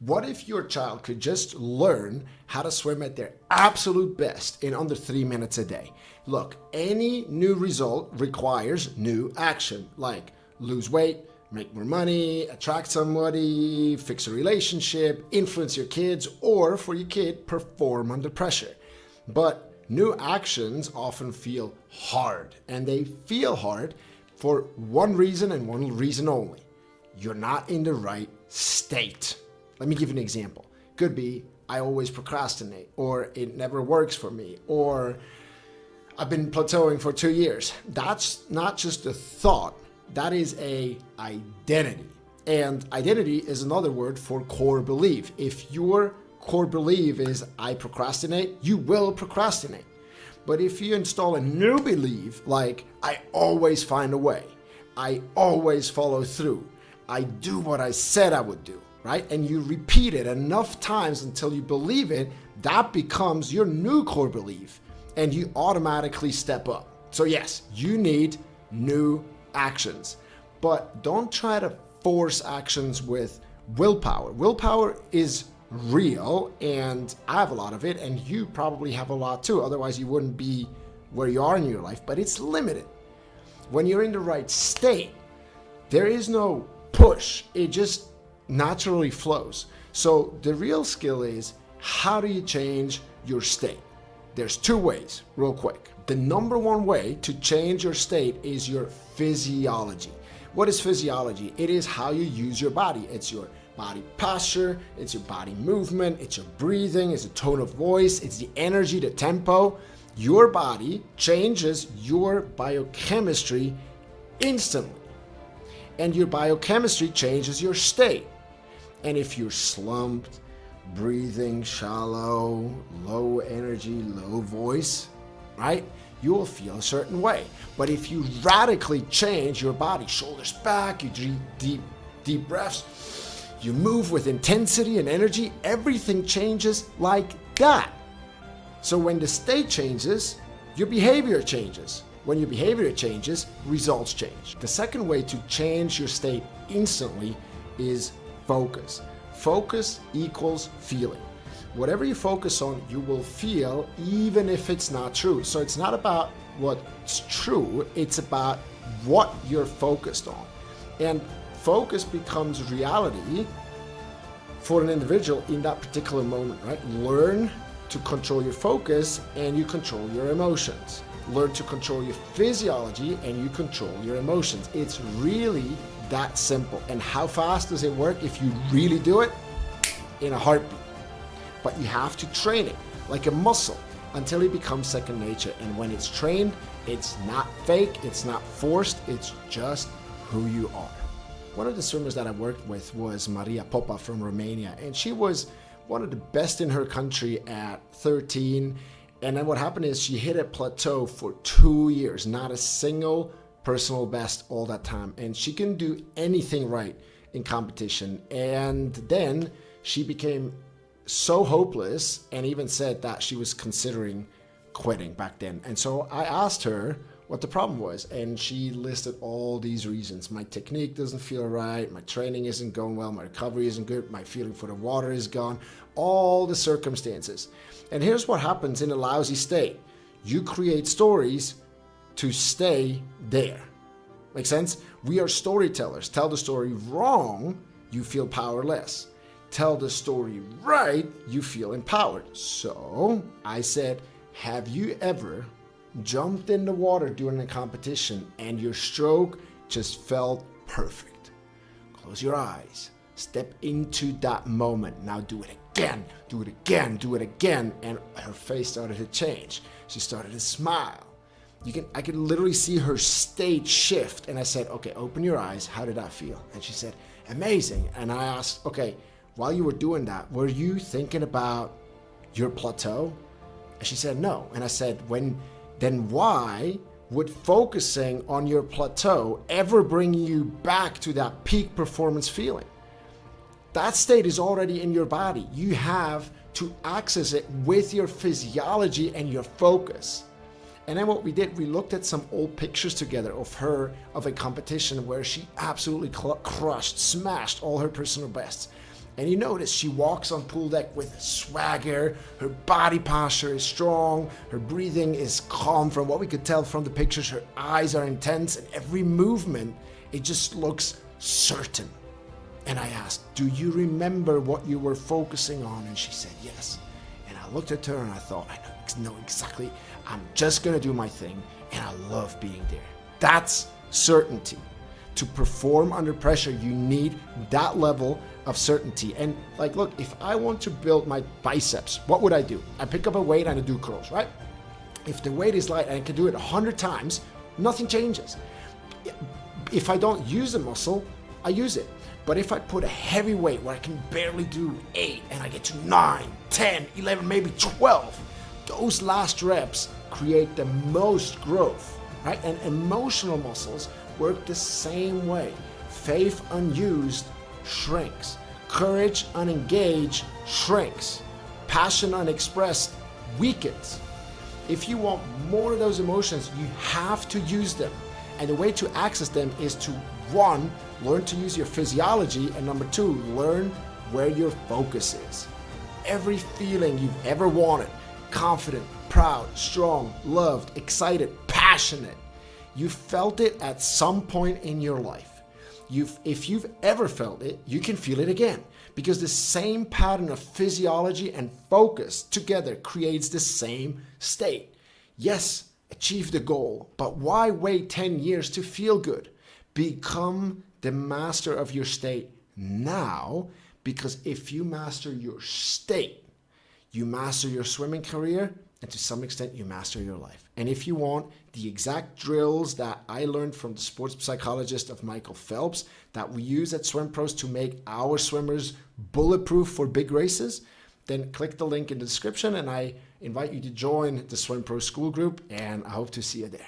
What if your child could just learn how to swim at their absolute best in under 3 minutes a day? Look, any new result requires new action, like lose weight, make more money, attract somebody, fix a relationship, influence your kids, or for your kid, perform under pressure. But new actions often feel hard, and they feel hard for one reason and one reason only. You're not in the right state. Let me give you an example. Could be, I always procrastinate, or it never works for me, or I've been plateauing for 2 years. That's not just a thought, that is a identity. And identity is another word for core belief. If your core belief is I procrastinate, you will procrastinate. But if you install a new belief like I always find a way, I always follow through, I do what I said I would do, right? And you repeat it enough times until you believe it, that becomes your new core belief and you automatically step up. So yes, you need new actions, but don't try to force actions with willpower. Willpower is real and I have a lot of it and you probably have a lot too. Otherwise you wouldn't be where you are in your life, but it's limited. When you're in the right state, there is no push. It just naturally flows. So the real skill is, how do you change your state? There's 2 ways, real quick. The number 1 way to change your state is your physiology. What is physiology? It is how you use your body. It's your body posture, it's your body movement, it's your breathing, it's the tone of voice, it's the energy, the tempo. Your body changes your biochemistry instantly. And your biochemistry changes your state. And if you're slumped, breathing shallow, low energy, low voice, right, you will feel a certain way. But if you radically change your body, shoulders back, you deep breaths, you move with intensity and energy, everything changes like that. So when the state changes, your behavior changes. When your behavior changes, results change. The second way to change your state instantly is focus. Focus equals feeling. Whatever you focus on, you will feel, even if it's not true. So it's not about what's true, it's about what you're focused on. And focus becomes reality for an individual in that particular moment, right? Learn to control your focus and you control your emotions. Learn to control your physiology and you control your emotions. It's really that simple. And how fast does it work if you really do it? In a heartbeat. But you have to train it like a muscle until it becomes second nature. And when it's trained, it's not fake, it's not forced, it's just who you are. One of the swimmers that I worked with was Maria Popa from Romania, and she was one of the best in her country at 13. And then what happened is she hit a plateau for 2 years, not a single personal best all that time. And she couldn't do anything right in competition. And then she became so hopeless and even said that she was considering quitting back then. And so I asked her what the problem was, and she listed all these reasons. My technique doesn't feel right, my training isn't going well, my recovery isn't good, my feeling for the water is gone, all the circumstances. And here's what happens in a lousy state. You create stories to stay there. Make sense? We are storytellers. Tell the story wrong, you feel powerless. Tell the story right, you feel empowered. So I said, have you ever jumped in the water during a competition and your stroke just felt perfect? Close your eyes. Step into that moment. Now do it again. Do it again. Do it again. And her face started to change. She started to smile. I could literally see her state shift. And I said, okay, open your eyes. How did that feel? And she said, amazing. And I asked, okay, while you were doing that, were you thinking about your plateau? And she said, no. And I said, then why would focusing on your plateau ever bring you back to that peak performance feeling? That state is already in your body. You have to access it with your physiology and your focus. And then what we did, we looked at some old pictures together of her, of a competition where she absolutely crushed, smashed all her personal bests. And you notice she walks on pool deck with swagger, her body posture is strong, her breathing is calm from what we could tell from the pictures, her eyes are intense, and every movement, it just looks certain. And I asked, do you remember what you were focusing on? And she said, yes. And I looked at her and I thought, I know exactly, I'm just gonna do my thing, and I love being there. That's certainty. To perform under pressure, you need that level of certainty. And like, look, if I want to build my biceps, what would I do? I pick up a weight and I do curls, right? If the weight is light and I can do it 100 times, nothing changes. If I don't use a muscle, I use it. But if I put a heavy weight where I can barely do 8 and I get to 9, 10, 11, maybe 12, those last reps create the most growth, right? And emotional muscles work the same way. Faith unused shrinks. Courage unengaged shrinks. Passion unexpressed weakens. If you want more of those emotions, you have to use them. And the way to access them is to, 1, learn to use your physiology, and number 2, learn where your focus is. Every feeling you've ever wanted, confident, proud, strong, loved, excited, passionate, you felt it at some point in your life. If you've ever felt it, you can feel it again, because the same pattern of physiology and focus together creates the same state. Yes, achieve the goal, but why wait 10 years to feel good? Become the master of your state now, because if you master your state, you master your swimming career, and to some extent, you master your life. And if you want the exact drills that I learned from the sports psychologist of Michael Phelps that we use at Swimpros to make our swimmers bulletproof for big races, then click the link in the description, and I invite you to join the Swimpros Skool group, and I hope to see you there.